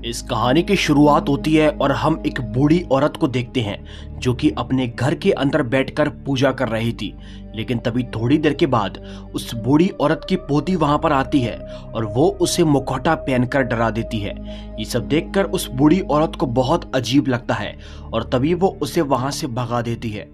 इस कहानी की शुरुआत होती है और हम एक बूढ़ी औरत को देखते हैं जो कि अपने घर के अंदर बैठकर पूजा कर रही थी। लेकिन तभी थोड़ी देर के बाद उस बूढ़ी औरत की पोती वहां पर आती है और वो उसे मुखौटा पहनकर डरा देती है। ये सब देखकर उस बूढ़ी औरत को बहुत अजीब लगता है और तभी वो उसे वहां से भगा देती है।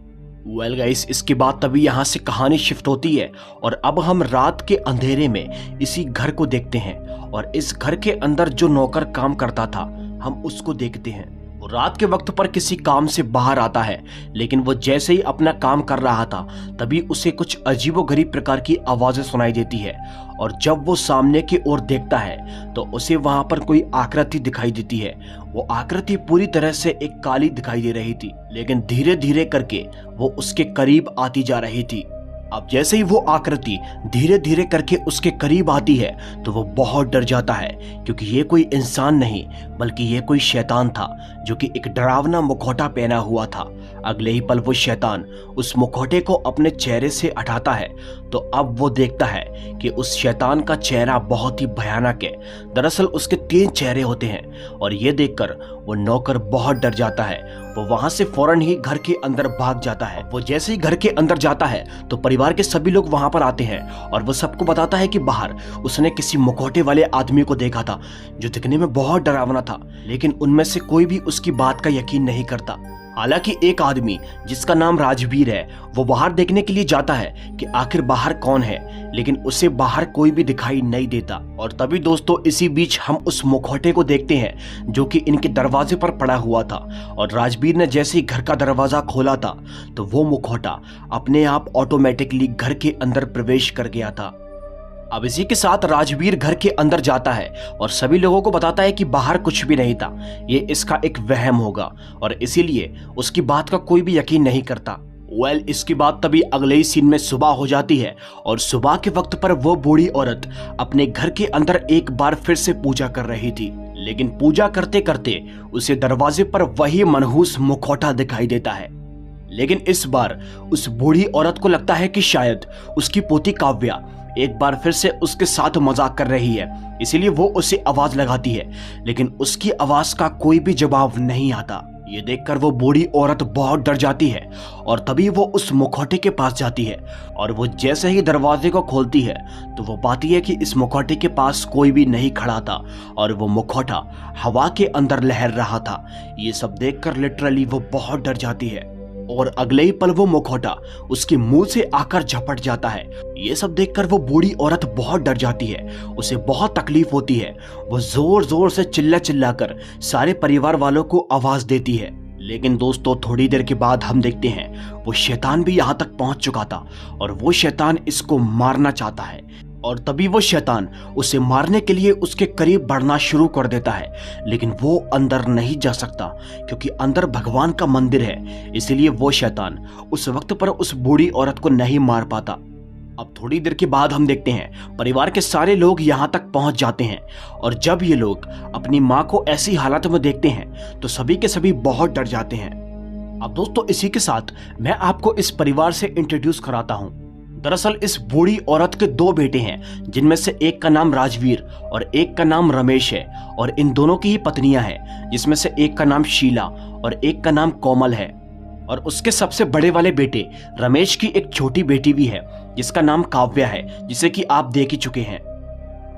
वेल गाइस, इसके बाद तभी यहाँ से कहानी शिफ्ट होती है और अब हम रात के अंधेरे में इसी घर को देखते हैं और इस घर के अंदर जो नौकर काम करता था हम उसको देखते हैं। वो रात के वक्त पर किसी काम से बाहर आता है, लेकिन वो जैसे ही अपना काम कर रहा था तभी उसे कुछ अजीबोगरीब प्रकार की आवाजें सुनाई देती है और जब वो सामने की ओर देखता है तो उसे वहां पर कोई आकृति दिखाई देती है। वो आकृति पूरी तरह से एक काली दिखाई दे रही थी, लेकिन धीरे धीरे करके वो उसके करीब आती जा रही थी। अब जैसे ही वो आकृति धीरे धीरे करके उसके करीब आती है तो वो बहुत डर जाता है, क्योंकि ये कोई इंसान नहीं बल्कि ये कोई शैतान था जो कि एक डरावना मुखौटा पहना हुआ था। अगले ही पल वो शैतान उस मुखौटे को अपने चेहरे से हटाता है तो अब वो देखता है कि उस शैतान का चेहरा बहुत ही भयानक है। दरअसल उसके 3 चेहरे होते हैं और ये देखकर वो नौकर बहुत डर जाता है। वो वहां से फौरन ही घर के अंदर भाग जाता है। वो जैसे ही घर के अंदर जाता है तो परिवार के सभी लोग वहां पर आते हैं और वो सबको बताता है कि बाहर उसने किसी मुखौटे वाले आदमी को देखा था जो दिखने में बहुत डरावना था, लेकिन उनमें से कोई भी उसकी बात का यकीन नहीं करता। हालांकि एक आदमी जिसका नाम राजवीर है वो बाहर देखने के लिए जाता है कि आखिर बाहर कौन है, लेकिन उसे बाहर कोई भी दिखाई नहीं देता। और तभी दोस्तों इसी बीच हम उस मुखौटे को देखते हैं जो कि इनके दरवाजे पर पड़ा हुआ था और राजवीर ने जैसे ही घर का दरवाजा खोला था तो वो मुखौटा अपने आप ऑटोमेटिकली घर के अंदर प्रवेश कर गया था। अब इसी के साथ राजवीर घर के अंदर जाता है और सभी लोगों को बताता है कि बाहर कुछ भी नहीं था, ये इसका एक वहम होगा और इसीलिए उसकी बात का कोई भी यकीन नहीं करता। वेल, इसके बाद तभी अगले ही सीन में सुबह हो जाती है और सुबह के वक्त पर वो बूढ़ी औरत अपने घर के अंदर एक बार फिर से पूजा कर रही थी, लेकिन पूजा करते करते उसे दरवाजे पर वही मनहूस मुखौटा दिखाई देता है। लेकिन इस बार उस बूढ़ी औरत को लगता है कि शायद उसकी पोती काव्या एक बार फिर से उसके साथ मजाक कर रही है, इसीलिए वो उसे आवाज लगाती है, लेकिन उसकी आवाज का कोई भी जवाब नहीं आता। ये देखकर वो बूढ़ी औरत बहुत डर जाती है और तभी वो उस मुखौटे के पास जाती है और वो जैसे ही दरवाजे को खोलती है तो वो पाती है कि इस मुखौटे के पास कोई भी नहीं खड़ा था और वो मुखौटा हवा के अंदर लहर रहा था। ये सब देखकर लिटरली वो बहुत डर जाती है और अगले ही पल वो मुखौटा उसके मुंह से आकर झपट जाता है। ये सब देखकर वो बूढ़ी औरत बहुत डर जाती है, उसे बहुत तकलीफ होती है। वो जोर जोर से चिल्ला चिल्ला कर सारे परिवार वालों को आवाज देती है। लेकिन दोस्तों थोड़ी देर के बाद हम देखते हैं वो शैतान भी यहाँ तक पहुंच चुका था और वो शैतान इसको मारना चाहता है और तभी वो शैतान उसे मारने के लिए उसके करीब बढ़ना शुरू कर देता है, लेकिन वो अंदर नहीं जा सकता क्योंकि अंदर भगवान का मंदिर है, इसीलिए वो शैतान उस वक्त पर उस बूढ़ी औरत को नहीं मार पाता। अब थोड़ी देर के बाद हम देखते हैं परिवार के सारे लोग यहाँ तक पहुंच जाते हैं और जब ये लोग अपनी माँ को ऐसी हालत में देखते हैं तो सभी के सभी बहुत डर जाते हैं। अब दोस्तों इसी के साथ मैं आपको इस परिवार से इंट्रोड्यूस कराता हूँ। दरअसल इस बूढ़ी औरत के 2 बेटे हैं, जिनमें से एक का नाम राजवीर और एक का नाम रमेश है और इन दोनों की ही पत्नियां हैं, जिसमें से एक का नाम शीला और एक का नाम कोमल है। और उसके सबसे बड़े वाले बेटे रमेश की एक छोटी बेटी भी है जिसका नाम काव्या है, जिसे कि आप देख ही चुके हैं।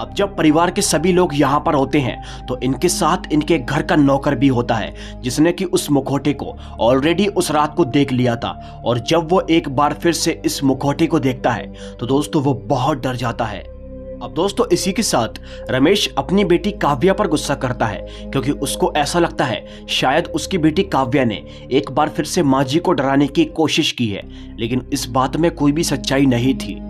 अब जब परिवार के सभी लोग यहाँ पर होते हैं तो इनके साथ इनके घर का नौकर भी होता है जिसने कि उस मुखौटे को ऑलरेडी उस रात को देख लिया था और जब वो एक बार फिर से इस मुखौटे को देखता है तो दोस्तों वो बहुत डर जाता है। अब दोस्तों इसी के साथ रमेश अपनी बेटी काव्या पर गुस्सा करता है क्योंकि उसको ऐसा लगता है शायद उसकी बेटी काव्या ने एक बार फिर से माँ जी को डराने की कोशिश की है, लेकिन इस बात में कोई भी सच्चाई नहीं थी।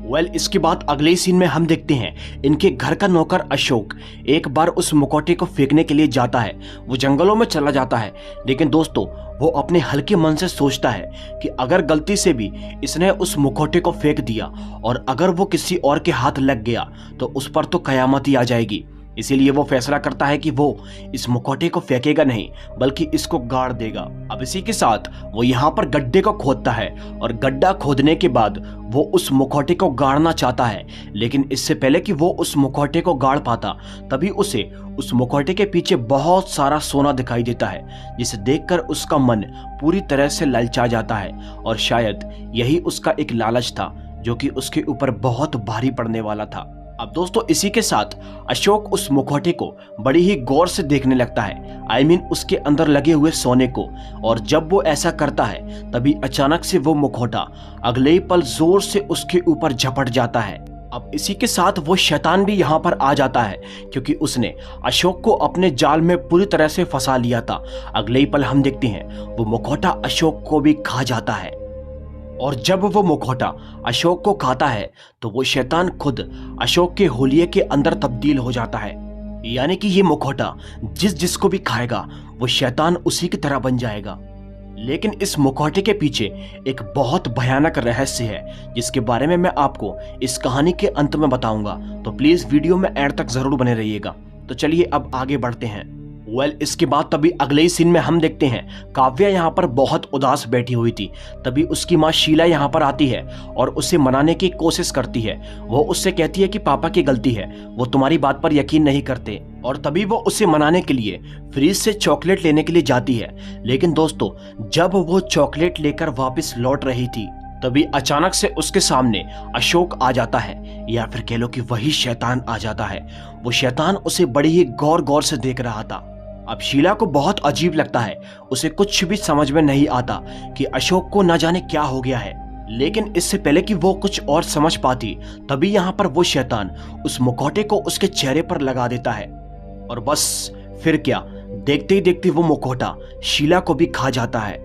वेल, इसके बाद अगले ही सीन में हम देखते हैं इनके घर का नौकर अशोक एक बार उस मुखौटे को फेंकने के लिए जाता है। वो जंगलों में चला जाता है, लेकिन दोस्तों वो अपने हल्के मन से सोचता है कि अगर गलती से भी इसने उस मुखौटे को फेंक दिया और अगर वो किसी और के हाथ लग गया तो उस पर तो कयामत ही आ जाएगी। इसीलिए वो फैसला करता है कि वो इस मुखौटे को फेंकेगा नहीं बल्कि इसको गाड़ देगा। अब इसी के साथ वो यहाँ पर गड्ढे को खोदता है और गड्ढा खोदने के बाद वो उस मुखौटे को गाड़ना चाहता है, लेकिन इससे पहले कि वो उस मुखौटे को गाड़ पाता तभी उसे उस मुखौटे के पीछे बहुत सारा सोना दिखाई देता है, जिसे देखकर उसका मन पूरी तरह से ललचा जाता है और शायद यही उसका एक लालच था जो कि उसके ऊपर बहुत भारी पड़ने वाला था। अब दोस्तों इसी के साथ अशोक उस मुखौटे को बड़ी ही गौर से देखने लगता है, उसके अंदर लगे हुए सोने को। और जब वो ऐसा करता है तभी अचानक से वो मुखौटा अगले ही पल जोर से उसके ऊपर झपट जाता है। अब इसी के साथ वो शैतान भी यहाँ पर आ जाता है क्योंकि उसने अशोक को अपने जाल में पूरी तरह से फंसा लिया था। अगले ही पल हम देखते हैं वो मुखौटा अशोक को भी खा जाता है और जब वो मुखौटा अशोक को खाता है तो वो शैतान खुद अशोक के होलिये के अंदर तब्दील हो जाता है, यानी कि ये मुखौटा जिसको भी खाएगा वो शैतान उसी की तरह बन जाएगा। लेकिन इस मुखौटे के पीछे एक बहुत भयानक रहस्य है जिसके बारे में मैं आपको इस कहानी के अंत में बताऊंगा, तो प्लीज वीडियो में एंड तक जरूर बने रहिएगा। तो चलिए अब आगे बढ़ते हैं। इसके बाद तभी अगले ही सीन में हम देखते हैं काव्या यहाँ पर बहुत उदास बैठी हुई थी। तभी उसकी माँ शीला यहाँ पर आती है और उसे मनाने की कोशिश करती है। वो उससे कहती है कि पापा की गलती है, वो तुम्हारी बात पर यकीन नहीं करते। और तभी वो उसे मनाने के लिए फ्रिज से चॉकलेट लेने के लिए जाती है। लेकिन दोस्तों जब वो चॉकलेट लेकर वापस लौट रही थी तभी अचानक से उसके सामने अशोक आ जाता है, या फिर कह लो कि वही शैतान आ जाता है। वो शैतान उसे बड़ी ही गौर गौर से देख रहा था। अब शीला को बहुत अजीब लगता है, उसे कुछ भी समझ में नहीं आता कि अशोक को न जाने क्या हो गया है। लेकिन इससे पहले कि वो कुछ और समझ पाती तभी यहाँ पर वो शैतान उस मुखौटे को उसके चेहरे पर लगा देता है और बस फिर क्या, देखते ही देखते वो मुखौटा शीला को भी खा जाता है।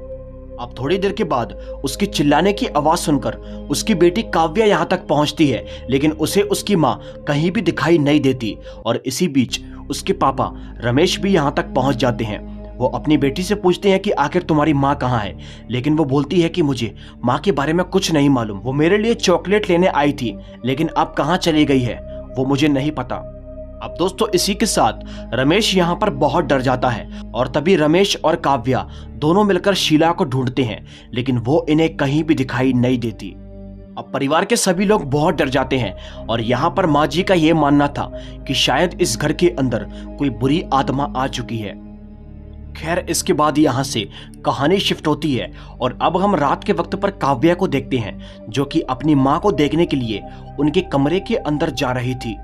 अब थोड़ी देर के बाद उसकी चिल्लाने की आवाज सुनकर उसकी बेटी काव्या यहाँ तक पहुँचती है, लेकिन उसे उसकी माँ कहीं भी दिखाई नहीं देती। और इसी बीच उसके पापा रमेश भी यहाँ तक पहुँच जाते हैं। वो अपनी बेटी से पूछते हैं कि आखिर तुम्हारी माँ कहाँ है, लेकिन वो बोलती है कि मुझे माँ के बारे में कुछ नहीं मालूम। वो मेरे लिए चॉकलेट लेने आई थी लेकिन अब कहाँ चली गई है वो मुझे नहीं पता। अब दोस्तों इसी के साथ रमेश यहाँ पर बहुत डर जाता है और तभी रमेश और काव्या दोनों मिलकर शीला को ढूंढते हैं, लेकिन वो इन्हें कहीं भी दिखाई नहीं देती। अब परिवार के सभी लोग बहुत डर जाते हैं और यहाँ पर माँ जी का ये मानना था कि शायद इस घर के अंदर कोई बुरी आत्मा आ चुकी है। खैर इसके बाद यहाँ से कहानी शिफ्ट होती है और अब हम रात के वक्त पर काव्या को देखते हैं जो कि अपनी माँ को देखने के लिए उनके कमरे के अंदर जा रही थी।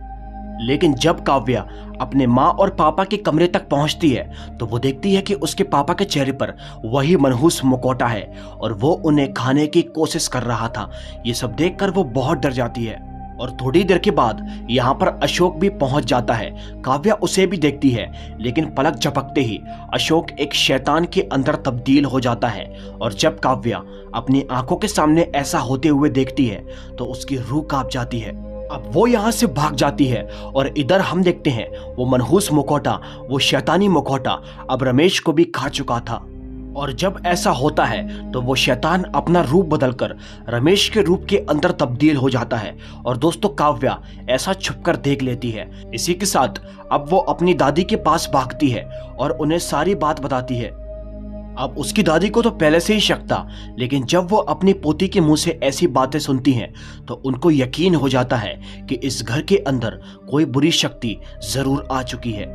लेकिन जब काव्या अपने माँ और पापा के कमरे तक पहुंचती है तो वो देखती है कि उसके पापा के चेहरे पर वही मनहूस मुखौटा है और वो उन्हें खाने की कोशिश कर रहा था। ये सब देखकर वो बहुत डर जाती है और थोड़ी देर के बाद यहाँ पर अशोक भी पहुंच जाता है। काव्या उसे भी देखती है लेकिन पलक झपकते ही अशोक एक शैतान के अंदर तब्दील हो जाता है और जब काव्या अपनी आंखों के सामने ऐसा होते हुए देखती है तो उसकी रूह कांप जाती है। अब वो यहाँ से भाग जाती है और इधर हम देखते हैं वो मनहूस मुखौटा, वो शैतानी मुखौटा अब रमेश को भी खा चुका था। और जब ऐसा होता है तो वो शैतान अपना रूप बदलकर रमेश के रूप के अंदर तब्दील हो जाता है और दोस्तों काव्या ऐसा छुपकर देख लेती है। इसी के साथ अब वो अपनी दादी के पास भागती है और उन्हें सारी बात बताती है। अब उसकी दादी को तो पहले से ही शक था, लेकिन जब वो अपनी पोती के मुंह से ऐसी बातें सुनती हैं तो उनको यकीन हो जाता है कि इस घर के अंदर कोई बुरी शक्ति जरूर आ चुकी है।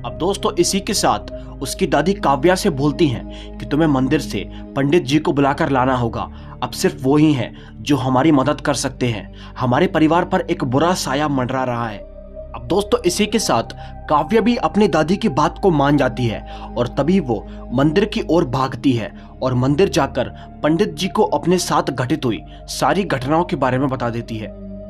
अब दोस्तों इसी के साथ उसकी दादी काव्या से बोलती हैं कि तुम्हें मंदिर से पंडित जी को बुलाकर लाना होगा। अब सिर्फ वो ही हैं जो हमारी मदद कर सकते हैं। हमारे परिवार पर एक बुरा साया मंडरा रहा है। अब दोस्तों इसी के साथ काव्या भी अपनी दादी की बात को मान जाती है और तभी वो मंदिर की ओर भागती है और मंदिर जाकर पंडित जी को अपने साथ घटित हुई सारी घटनाओं के बारे में बता देती है।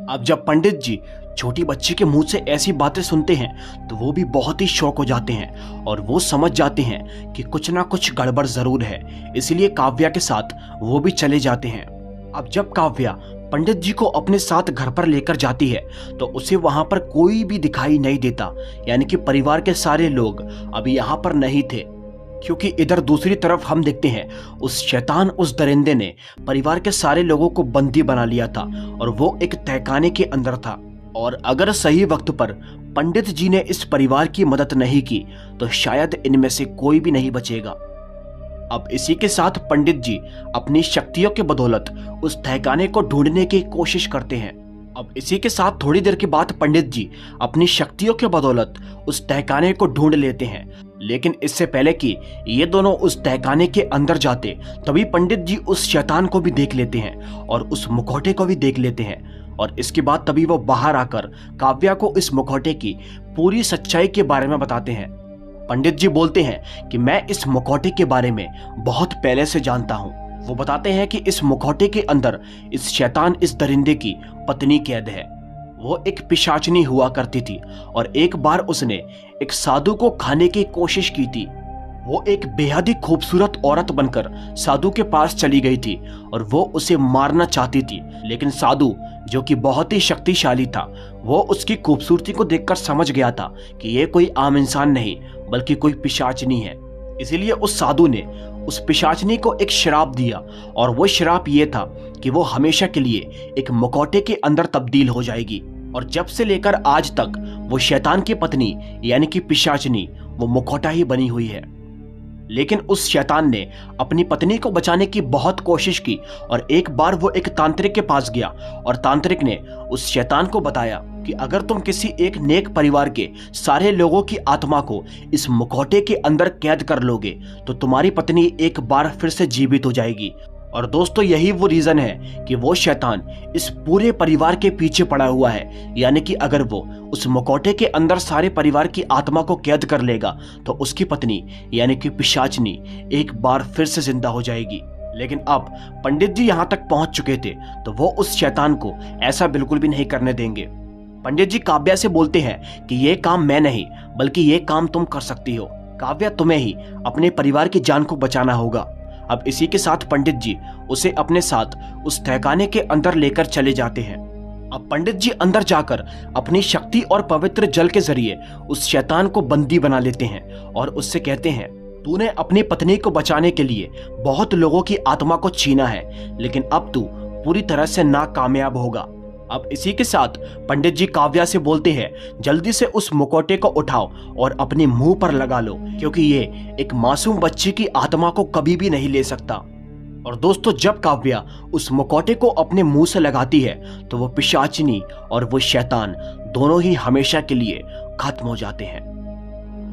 अब जब पंडित जी छोटी बच्ची के मुंह से ऐसी बातें सुनते हैं तो वो भी बहुत ही शौक हो जाते हैं और वो समझ जाते हैं कि कुछ ना कुछ गड़बड़ जरूर है, इसलिए काव्या के साथ वो भी चले जाते हैं। अब जब काव्या पंडित जी को अपने साथ घर पर लेकर जाती है तो उसे वहां पर कोई भी दिखाई नहीं देता, यानी कि परिवार के सारे लोग अभी यहाँ पर नहीं थे, क्योंकि इधर दूसरी तरफ हम देखते हैं उस शैतान, उस दरिंदे ने परिवार के सारे लोगों को बंदी बना लिया था और वो एक तहखाने के अंदर था। और अगर सही वक्त पर पंडित जी ने इस परिवार की मदद नहीं की तो शायद इनमें से कोई भी नहीं बचेगा। अब इसी के साथ पंडित जी अपनी शक्तियों के बदौलत उस तहखाने को ढूंढने की कोशिश करते हैं। अब इसी के साथ थोड़ी देर के बाद पंडित जी अपनी शक्तियों के बदौलत उस तहखाने को ढूंढ लेते हैं। लेकिन इससे पहले कि ये दोनों उस तहखाने के अंदर जाते, तभी पंडित जी उस शैतान को भी देख लेते हैं और उस मुखौटे को भी देख लेते हैं। और इसके बाद तभी वो बाहर आकर काव्या को इस मुखौटे की पूरी सच्चाई के बारे में बताते हैं। पंडित जी बोलते हैं कि मैं इस मुखौटे के बारे में बहुत पहले से जानता हूँ। वो बताते हैं कि इस मुखौटे के अंदर इस शैतान, इस दरिंदे की पत्नी कैद है। वो एक पिशाचनी हुआ करती थी और एक बार उसने एक साधु को खाने की कोशिश की थी। वो एक बेहद ही खूबसूरत औरत बनकर साधु के पास चली गई थी और वो उसे मारना चाहती थी, लेकिन साधु जो कि बहुत ही शक्तिशाली था, वो उसकी खूबसूरती को देखकर समझ गया था कि ये कोई आम इंसान नहीं बल्कि कोई पिशाचनी है। इसीलिए उस साधु ने उस पिशाचनी को एक श्राप दिया और वो श्राप ये था कि वो हमेशा के लिए एक मुखौटे के अंदर तब्दील हो जाएगी। और जब से लेकर आज तक वो शैतान की पत्नी यानी कि पिशाचनी वो मुखौटा ही बनी हुई है। लेकिन उस शैतान ने अपनी पत्नी को बचाने की बहुत कोशिश की और एक बार वो एक तांत्रिक के पास गया और तांत्रिक ने उस शैतान को बताया कि अगर तुम किसी एक नेक परिवार के सारे लोगों की आत्मा को इस मुखौटे के अंदर कैद कर लोगे तो तुम्हारी पत्नी एक बार फिर से जीवित हो जाएगी। और दोस्तों यही वो रीजन है कि वो शैतान इस पूरे परिवार के पीछे पड़ा हुआ है, यानी कि अगर वो उस मुखौटे के अंदर सारे परिवार की आत्मा को कैद कर लेगा तो उसकी पत्नी यानी कि पिशाचनी एक बार फिर से जिंदा हो जाएगी। लेकिन अब पंडित जी यहाँ तक पहुंच चुके थे तो वो उस शैतान को ऐसा बिल्कुल भी नहीं करने देंगे। पंडित जी काव्या से बोलते हैं कि ये काम मैं नहीं बल्कि ये काम तुम कर सकती हो। काव्या, तुम्हें ही अपने परिवार की जान को बचाना होगा। अब इसी के साथ पंडित जी उसे अपने साथ उस तहखाने के अंदर लेकर चले जाते हैं। अब पंडित जी अंदर जाकर अपनी शक्ति और पवित्र जल के जरिए उस शैतान को बंदी बना लेते हैं और उससे कहते हैं, तूने अपनी पत्नी को बचाने के लिए बहुत लोगों की आत्मा को छीना है, लेकिन अब तू पूरी तरह से नाकामयाब होगा। अब इसी के साथ पंडित जी काव्या से बोलते हैं, जल्दी से उस मुखौटे को उठाओ और अपने मुंह पर लगा लो, क्योंकि ये एक मासूम बच्चे की आत्मा को कभी भी नहीं ले सकता। और दोस्तों जब काव्या उस मुखौटे को अपने मुंह से लगाती है तो वो पिशाचिनी और वो शैतान दोनों ही हमेशा के लिए खत्म हो जाते हैं।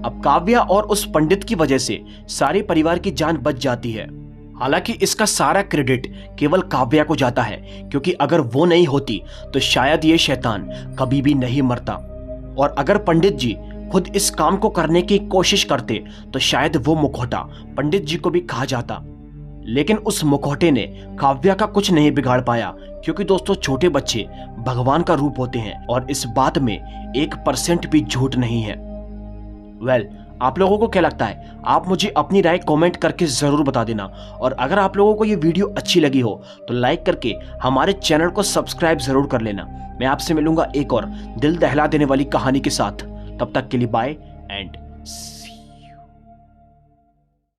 अब काव्या और उस पंडित की वजह से सारे परिवार की जान बच जाती है। हालांकि इसका सारा क्रेडिट केवल काव्या को जाता है, क्योंकि अगर वो नहीं होती तो शायद ये शैतान कभी भी नहीं मरता। और अगर पंडित जी खुद इस काम को करने की कोशिश करते तो शायद वो मुखौटा पंडित जी को भी खा जाता। लेकिन उस मुखौटे ने काव्या का कुछ नहीं बिगाड़ पाया, क्योंकि दोस्तों छोटे बच्चे भगवान का रूप होते हैं और इस बात में 1% भी झूठ नहीं है। आप लोगों को क्या लगता है? आप मुझे अपनी राय कमेंट करके जरूर बता देना। और अगर आप लोगों को ये वीडियो अच्छी लगी हो तो लाइक करके हमारे चैनल को सब्सक्राइब जरूर कर लेना। मैं आपसे मिलूंगा एक और दिल दहला देने वाली कहानी के साथ। तब तक के लिए बाय एंड